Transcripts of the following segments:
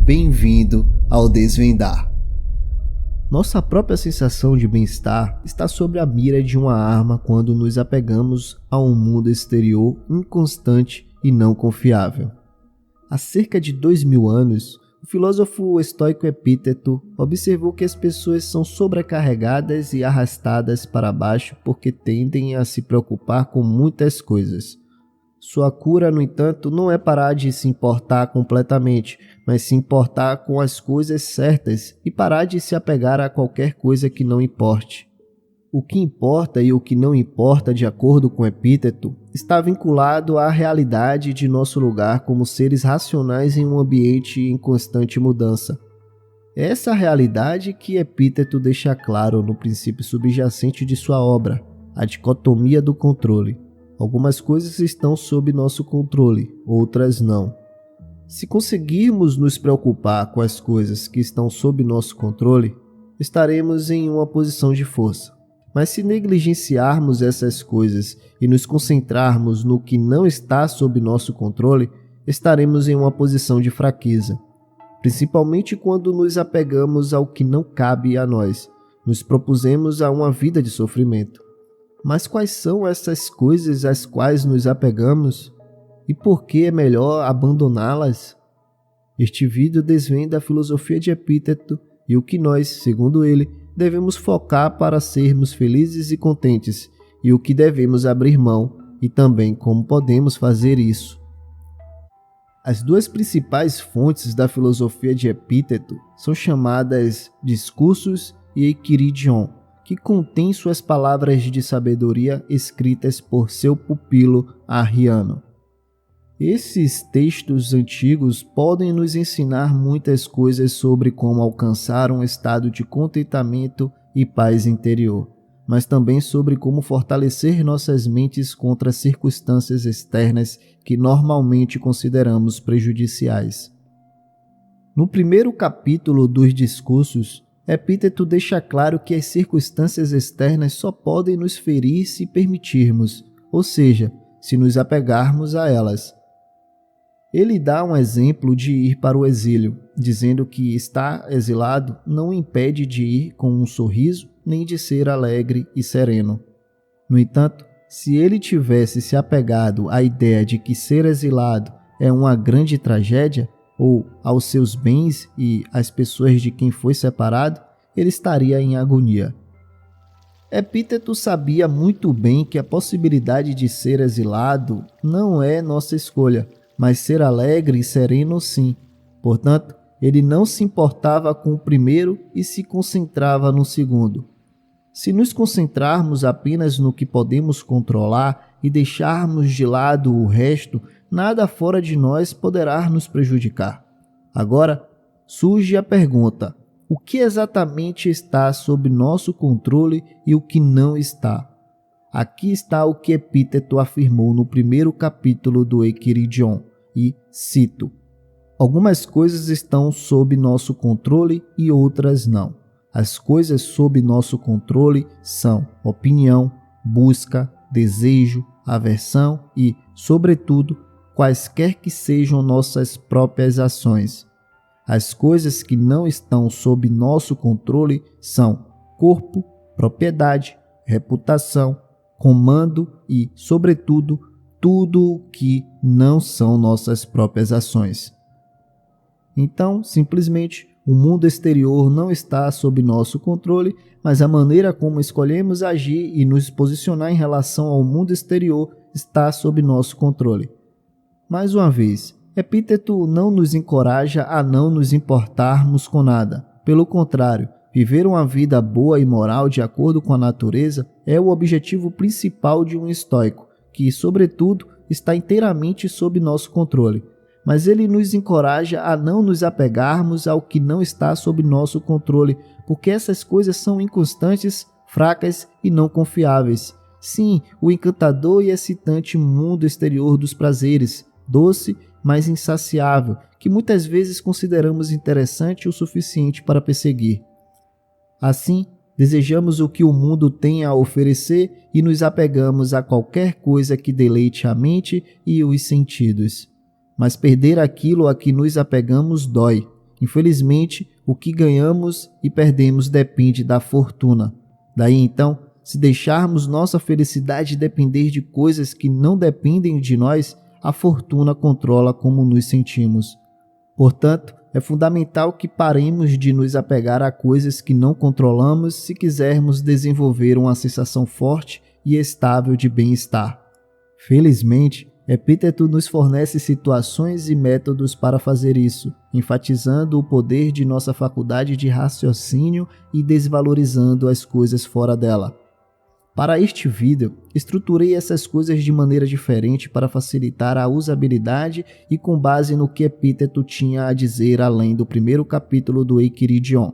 Bem-vindo ao Desvendar. Nossa própria sensação de bem-estar está sob a mira de uma arma quando nos apegamos a um mundo exterior inconstante e não confiável. Há cerca de 2000 anos, o filósofo estoico Epíteto observou que as pessoas são sobrecarregadas e arrastadas para baixo porque tendem a se preocupar com muitas coisas. Sua cura, no entanto, não é parar de se importar completamente, mas se importar com as coisas certas e parar de se apegar a qualquer coisa que não importe. O que importa e o que não importa, de acordo com Epíteto, está vinculado à realidade de nosso lugar como seres racionais em um ambiente em constante mudança. É essa realidade que Epíteto deixa claro no princípio subjacente de sua obra, a dicotomia do controle. Algumas coisas estão sob nosso controle, outras não. Se conseguirmos nos preocupar com as coisas que estão sob nosso controle, estaremos em uma posição de força. Mas se negligenciarmos essas coisas e nos concentrarmos no que não está sob nosso controle, estaremos em uma posição de fraqueza. Principalmente quando nos apegamos ao que não cabe a nós, nos propusemos a uma vida de sofrimento. Mas quais são essas coisas às quais nos apegamos? E por que é melhor abandoná-las? Este vídeo desvenda a filosofia de Epíteto e o que nós, segundo ele, devemos focar para sermos felizes e contentes, e o que devemos abrir mão, e também como podemos fazer isso. As duas principais fontes da filosofia de Epíteto são chamadas Discursos e Enquiridion, que contém suas palavras de sabedoria escritas por seu pupilo Arriano. Esses textos antigos podem nos ensinar muitas coisas sobre como alcançar um estado de contentamento e paz interior, mas também sobre como fortalecer nossas mentes contra circunstâncias externas que normalmente consideramos prejudiciais. No primeiro capítulo dos Discursos, Epíteto deixa claro que as circunstâncias externas só podem nos ferir se permitirmos, ou seja, se nos apegarmos a elas. Ele dá um exemplo de ir para o exílio, dizendo que estar exilado não o impede de ir com um sorriso nem de ser alegre e sereno. No entanto, se ele tivesse se apegado à ideia de que ser exilado é uma grande tragédia, ou aos seus bens e às pessoas de quem foi separado, ele estaria em agonia. Epíteto sabia muito bem que a possibilidade de ser exilado não é nossa escolha, mas ser alegre e sereno sim. Portanto, ele não se importava com o primeiro e se concentrava no segundo. Se nos concentrarmos apenas no que podemos controlar e deixarmos de lado o resto, nada fora de nós poderá nos prejudicar. Agora, surge a pergunta: o que exatamente está sob nosso controle e o que não está? Aqui está o que Epíteto afirmou no primeiro capítulo do Enquiridion, e cito: algumas coisas estão sob nosso controle e outras não. As coisas sob nosso controle são opinião, busca, desejo, aversão e, sobretudo, quaisquer que sejam nossas próprias ações. As coisas que não estão sob nosso controle são corpo, propriedade, reputação, comando e, sobretudo, tudo o que não são nossas próprias ações. Então, simplesmente, o mundo exterior não está sob nosso controle, mas a maneira como escolhemos agir e nos posicionar em relação ao mundo exterior está sob nosso controle. Mais uma vez, Epíteto não nos encoraja a não nos importarmos com nada. Pelo contrário, viver uma vida boa e moral de acordo com a natureza é o objetivo principal de um estoico, que, sobretudo, está inteiramente sob nosso controle. Mas ele nos encoraja a não nos apegarmos ao que não está sob nosso controle, porque essas coisas são inconstantes, fracas e não confiáveis. Sim, o encantador e excitante mundo exterior dos prazeres, doce, mas insaciável, que muitas vezes consideramos interessante o suficiente para perseguir. Assim, desejamos o que o mundo tem a oferecer e nos apegamos a qualquer coisa que deleite a mente e os sentidos. Mas perder aquilo a que nos apegamos dói, Infelizmente, o que ganhamos e perdemos depende da fortuna. Daí então, se deixarmos nossa felicidade depender de coisas que não dependem de nós, a fortuna controla como nos sentimos. Portanto, é fundamental que paremos de nos apegar a coisas que não controlamos se quisermos desenvolver uma sensação forte e estável de bem-estar. Felizmente, Epíteto nos fornece situações e métodos para fazer isso, enfatizando o poder de nossa faculdade de raciocínio e desvalorizando as coisas fora dela. Para este vídeo, estruturei essas coisas de maneira diferente para facilitar a usabilidade e com base no que Epíteto tinha a dizer além do primeiro capítulo do Enquiridion.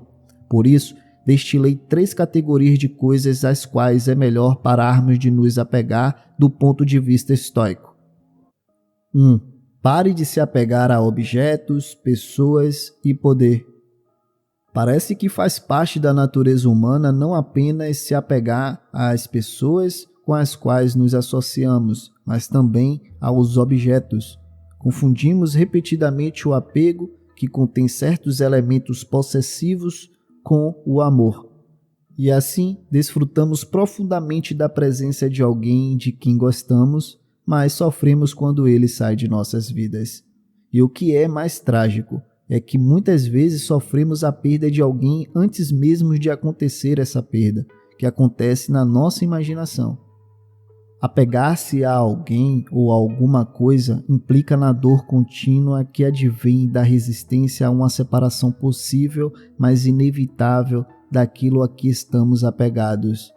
Por isso, destilei 3 categorias de coisas às quais é melhor pararmos de nos apegar do ponto de vista estoico. 1. Pare de se apegar a objetos, pessoas e poder. Parece que faz parte da natureza humana não apenas se apegar às pessoas com as quais nos associamos, mas também aos objetos. Confundimos repetidamente o apego, que contém certos elementos possessivos, com o amor. E assim, desfrutamos profundamente da presença de alguém de quem gostamos, mas sofremos quando ele sai de nossas vidas. E o que é mais trágico é que muitas vezes sofremos a perda de alguém antes mesmo de acontecer essa perda, que acontece na nossa imaginação. Apegar-se a alguém ou a alguma coisa implica na dor contínua que advém da resistência a uma separação possível, mas inevitável, daquilo a que estamos apegados.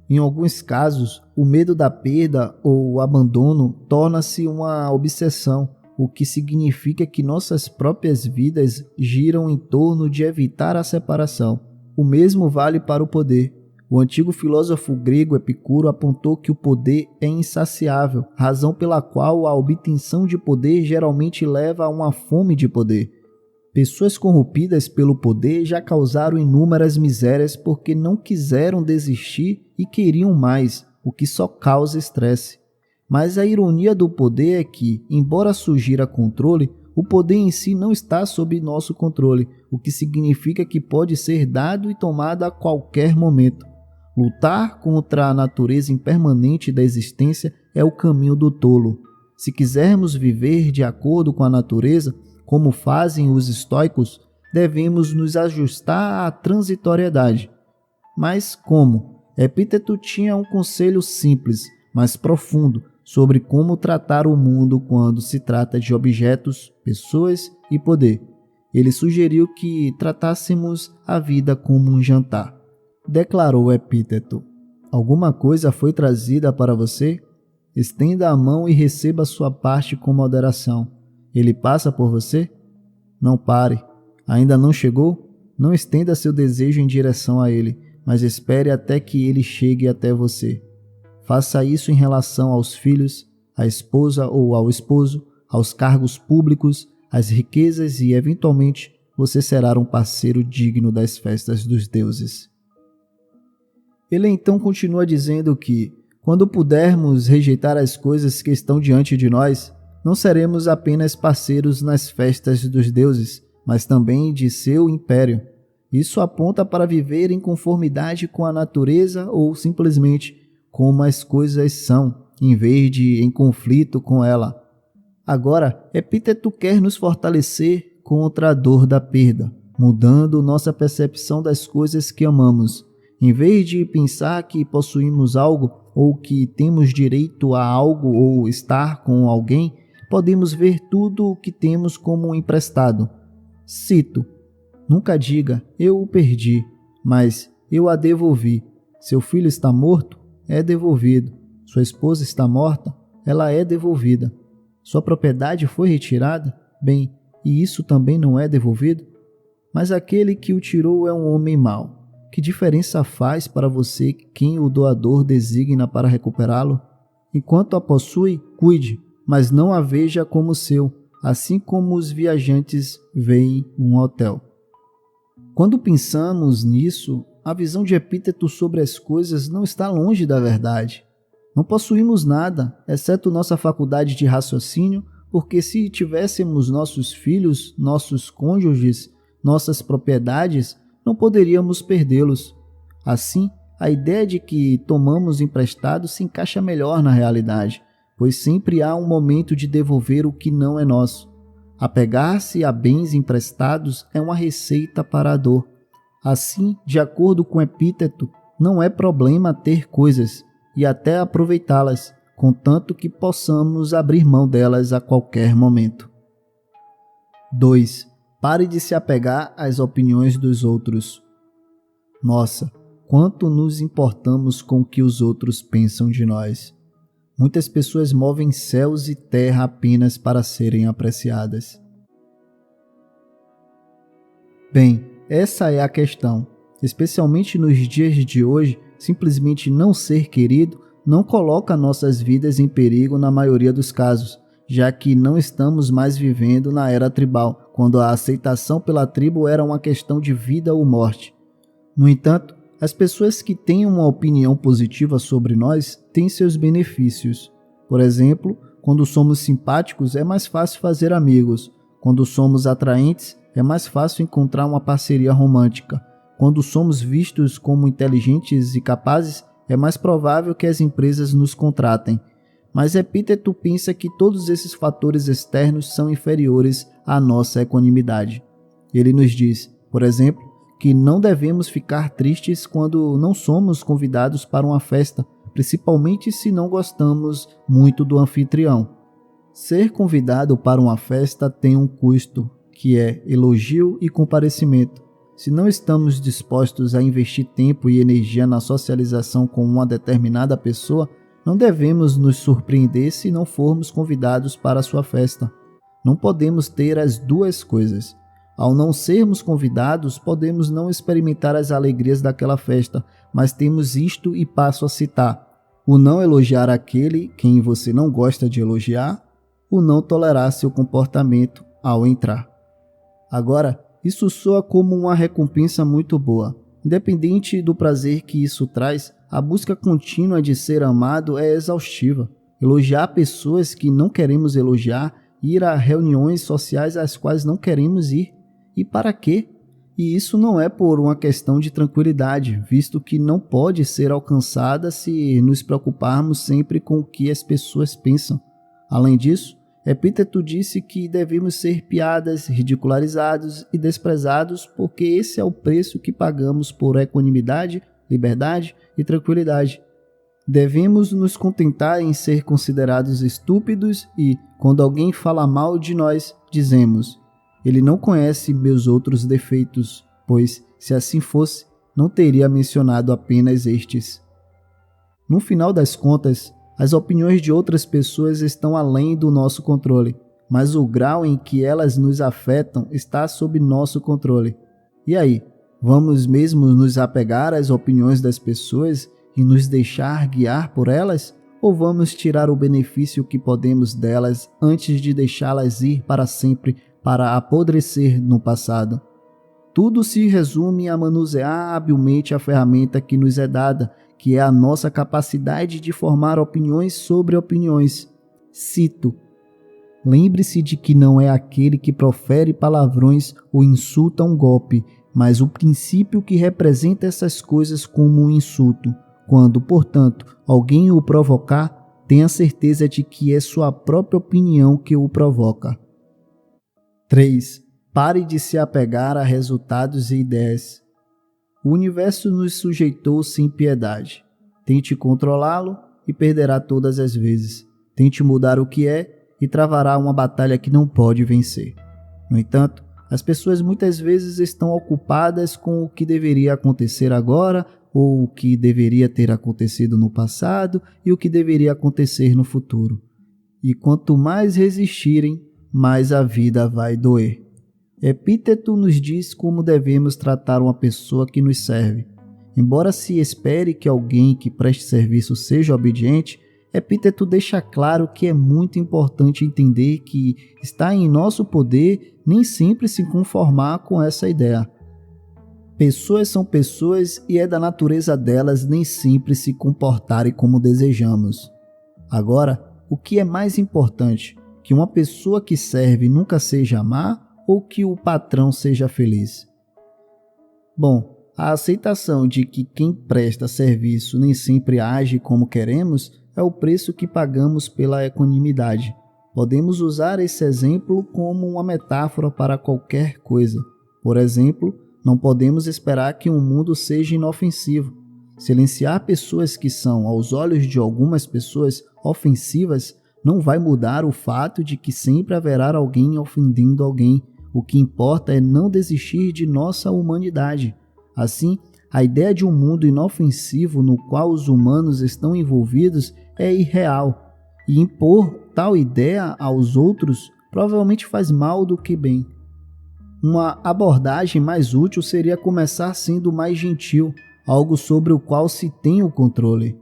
Em alguns casos, o medo da perda ou o abandono torna-se uma obsessão, o que significa que nossas próprias vidas giram em torno de evitar a separação. O mesmo vale para o poder. O antigo filósofo grego Epicuro apontou que o poder é insaciável, razão pela qual a obtenção de poder geralmente leva a uma fome de poder. Pessoas corrompidas pelo poder já causaram inúmeras misérias porque não quiseram desistir e queriam mais, o que só causa estresse. Mas a ironia do poder é que, embora sugira controle, o poder em si não está sob nosso controle, o que significa que pode ser dado e tomado a qualquer momento. Lutar contra a natureza impermanente da existência é o caminho do tolo. Se quisermos viver de acordo com a natureza, como fazem os estoicos, devemos nos ajustar à transitoriedade. Mas como? Epíteto tinha um conselho simples, mas profundo, sobre como tratar o mundo quando se trata de objetos, pessoas e poder. Ele sugeriu que tratássemos a vida como um jantar. Declarou Epíteto: alguma coisa foi trazida para você? Estenda a mão e receba sua parte com moderação. Ele passa por você? Não pare. Ainda não chegou? Não estenda seu desejo em direção a ele, mas espere até que ele chegue até você. Faça isso em relação aos filhos, à esposa ou ao esposo, aos cargos públicos, às riquezas e, eventualmente, você será um parceiro digno das festas dos deuses. Ele então continua dizendo que, quando pudermos rejeitar as coisas que estão diante de nós, não seremos apenas parceiros nas festas dos deuses, mas também de seu império. Isso aponta para viver em conformidade com a natureza ou simplesmente como as coisas são, em vez de em conflito com ela. Agora, Epíteto quer nos fortalecer contra a dor da perda, mudando nossa percepção das coisas que amamos. Em vez de pensar que possuímos algo ou que temos direito a algo ou estar com alguém, podemos ver tudo o que temos como emprestado. Cito: nunca diga, eu o perdi, mas eu a devolvi. Seu filho está morto? É devolvido. Sua esposa está morta? Ela é devolvida. Sua propriedade foi retirada? Bem, e isso também não é devolvido? Mas aquele que o tirou é um homem mau. Que diferença faz para você quem o doador designa para recuperá-lo? Enquanto a possui, cuide, mas não a veja como seu, assim como os viajantes veem um hotel. Quando pensamos nisso, a visão de Epíteto sobre as coisas não está longe da verdade. Não possuímos nada, exceto nossa faculdade de raciocínio, porque se tivéssemos nossos filhos, nossos cônjuges, nossas propriedades, não poderíamos perdê-los. Assim, a ideia de que tomamos emprestado se encaixa melhor na realidade, pois sempre há um momento de devolver o que não é nosso. Apegar-se a bens emprestados é uma receita para a dor. Assim, de acordo com Epíteto, não é problema ter coisas e até aproveitá-las, contanto que possamos abrir mão delas a qualquer momento. 2. Pare de se apegar às opiniões dos outros. Nossa, quanto nos importamos com o que os outros pensam de nós. Muitas pessoas movem céus e terra apenas para serem apreciadas. Bem, essa é a questão. Especialmente nos dias de hoje, simplesmente não ser querido não coloca nossas vidas em perigo na maioria dos casos, já que não estamos mais vivendo na era tribal, quando a aceitação pela tribo era uma questão de vida ou morte. No entanto, as pessoas que têm uma opinião positiva sobre nós têm seus benefícios. Por exemplo, quando somos simpáticos é mais fácil fazer amigos. Quando somos atraentes é mais fácil encontrar uma parceria romântica. Quando somos vistos como inteligentes e capazes, é mais provável que as empresas nos contratem. Mas Epíteto pensa que todos esses fatores externos são inferiores à nossa equanimidade. Ele nos diz, por exemplo, que não devemos ficar tristes quando não somos convidados para uma festa, principalmente se não gostamos muito do anfitrião. Ser convidado para uma festa tem um custo, que é elogio e comparecimento. Se não estamos dispostos a investir tempo e energia na socialização com uma determinada pessoa, não devemos nos surpreender se não formos convidados para a sua festa. Não podemos ter as duas coisas. Ao não sermos convidados, podemos não experimentar as alegrias daquela festa, mas temos isto e passo a citar: o não elogiar aquele quem você não gosta de elogiar, o não tolerar seu comportamento ao entrar. Agora, isso soa como uma recompensa muito boa. Independente do prazer que isso traz, a busca contínua de ser amado é exaustiva. Elogiar pessoas que não queremos elogiar, ir a reuniões sociais às quais não queremos ir. E para quê? E isso não é por uma questão de tranquilidade, visto que não pode ser alcançada se nos preocuparmos sempre com o que as pessoas pensam. Além disso, Epíteto disse que devemos ser piadas, ridicularizados e desprezados porque esse é o preço que pagamos por equanimidade, liberdade e tranquilidade. Devemos nos contentar em ser considerados estúpidos e, quando alguém fala mal de nós, dizemos: ele não conhece meus outros defeitos, pois, se assim fosse, não teria mencionado apenas estes. No final das contas, as opiniões de outras pessoas estão além do nosso controle, mas o grau em que elas nos afetam está sob nosso controle. E aí, vamos mesmo nos apegar às opiniões das pessoas e nos deixar guiar por elas? Ou vamos tirar o benefício que podemos delas antes de deixá-las ir para sempre para apodrecer no passado? Tudo se resume a manusear habilmente a ferramenta que nos é dada, que é a nossa capacidade de formar opiniões sobre opiniões. Cito: lembre-se de que não é aquele que profere palavrões ou insulta um golpe, mas o princípio que representa essas coisas como um insulto. Quando, portanto, alguém o provocar, tenha certeza de que é sua própria opinião que o provoca. 3. Pare de se apegar a resultados e ideias. O universo nos sujeitou sem piedade. Tente controlá-lo e perderá todas as vezes. Tente mudar o que é e travará uma batalha que não pode vencer. No entanto, as pessoas muitas vezes estão ocupadas com o que deveria acontecer agora, ou o que deveria ter acontecido no passado e o que deveria acontecer no futuro. E quanto mais resistirem, mais a vida vai doer. Epíteto nos diz como devemos tratar uma pessoa que nos serve. Embora se espere que alguém que preste serviço seja obediente, Epíteto deixa claro que é muito importante entender que está em nosso poder nem sempre se conformar com essa ideia. Pessoas são pessoas e é da natureza delas nem sempre se comportarem como desejamos. Agora, o que é mais importante? Que uma pessoa que serve nunca seja má ou que o patrão seja feliz? Bom, a aceitação de que quem presta serviço nem sempre age como queremos é o preço que pagamos pela equanimidade. Podemos usar esse exemplo como uma metáfora para qualquer coisa. Por exemplo, não podemos esperar que um mundo seja inofensivo. Silenciar pessoas que são, aos olhos de algumas pessoas, ofensivas, não vai mudar o fato de que sempre haverá alguém ofendendo alguém. O que importa é não desistir de nossa humanidade. Assim, a ideia de um mundo inofensivo no qual os humanos estão envolvidos é irreal, e impor tal ideia aos outros provavelmente faz mal do que bem. Uma abordagem mais útil seria começar sendo mais gentil, algo sobre o qual se tem o controle.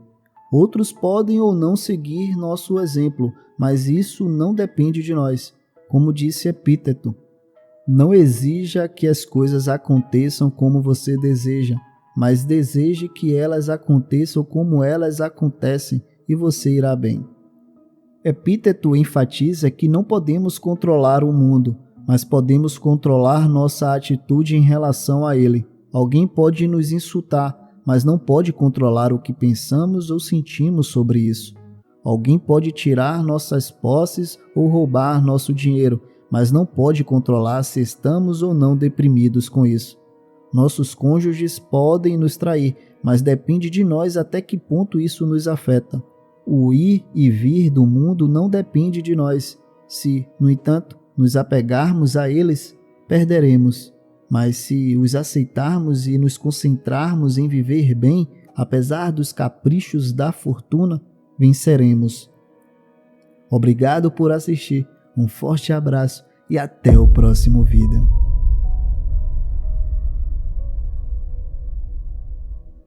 Outros podem ou não seguir nosso exemplo, mas isso não depende de nós. Como disse Epíteto, não exija que as coisas aconteçam como você deseja, mas deseje que elas aconteçam como elas acontecem e você irá bem. Epíteto enfatiza que não podemos controlar o mundo, mas podemos controlar nossa atitude em relação a ele. Alguém pode nos insultar, mas não pode controlar o que pensamos ou sentimos sobre isso. Alguém pode tirar nossas posses ou roubar nosso dinheiro, mas não pode controlar se estamos ou não deprimidos com isso. Nossos cônjuges podem nos trair, mas depende de nós até que ponto isso nos afeta. O ir e vir do mundo não depende de nós. Se, no entanto, nos apegarmos a eles, perderemos. Mas se os aceitarmos e nos concentrarmos em viver bem, apesar dos caprichos da fortuna, venceremos. Obrigado por assistir. Um forte abraço e até o próximo vídeo.